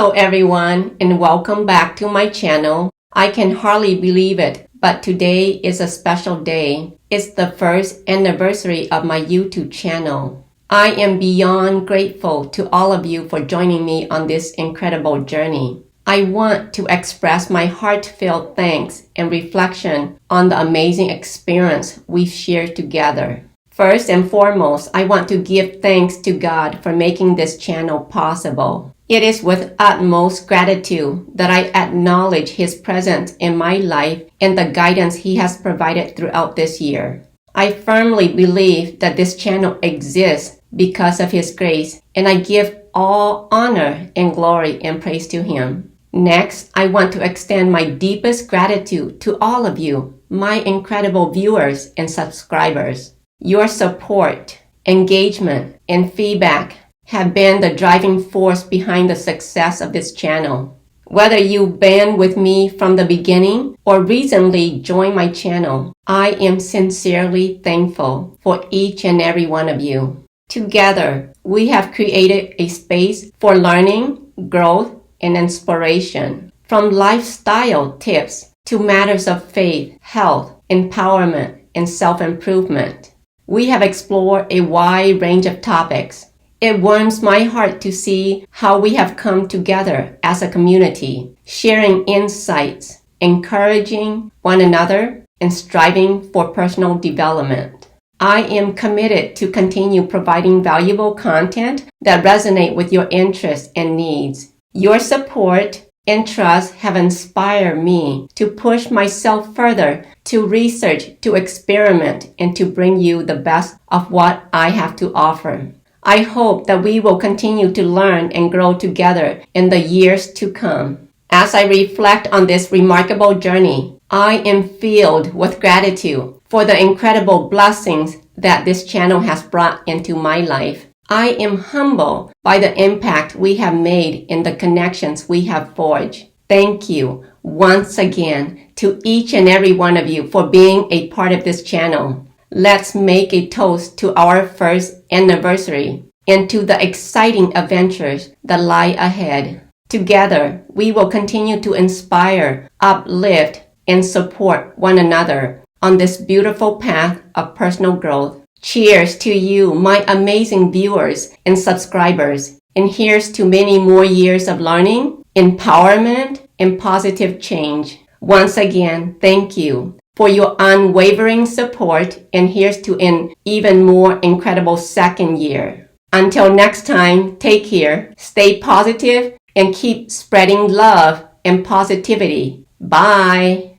Hello everyone and welcome back to my channel. I can hardly believe it, but today is a special day. It's the first anniversary of my YouTube channel. I am beyond grateful to all of you for joining me on this incredible journey. I want to express my heartfelt thanks and reflection on the amazing experience we've shared together. First and foremost, I want to give thanks to God for making this channel possible. It is with utmost gratitude that I acknowledge His presence in my life and the guidance He has provided throughout this year. I firmly believe that this channel exists because of His grace, and I give all honor and glory and praise to Him. Next, I want to extend my deepest gratitude to all of you, my incredible viewers and subscribers. Your support, engagement, and feedback have been the driving force behind the success of this channel. Whether you've been with me from the beginning or recently joined my channel, I am sincerely thankful for each and every one of you. Together, we have created a space for learning, growth, and inspiration. From lifestyle tips to matters of faith, health, empowerment, and self-improvement. We have explored a wide range of topics. It warms my heart to see how we have come together as a community, sharing insights, encouraging one another, and striving for personal development. I am committed to continue providing valuable content that resonate with your interests and needs. Your support and trust have inspired me to push myself further, to research, to experiment, and to bring you the best of what I have to offer. I hope that we will continue to learn and grow together in the years to come. As I reflect on this remarkable journey, I am filled with gratitude for the incredible blessings that this channel has brought into my life. I am humbled by the impact we have made in the connections we have forged. Thank you once again to each and every one of you for being a part of this channel. Let's make a toast to our first anniversary and to the exciting adventures that lie ahead. Together, we will continue to inspire, uplift, and support one another on this beautiful path of personal growth. Cheers to you, my amazing viewers and subscribers. And here's to many more years of learning, empowerment, and positive change. Once again, thank you for your unwavering support, and here's to an even more incredible second year. Until next time, take care, stay positive, and keep spreading love and positivity. Bye!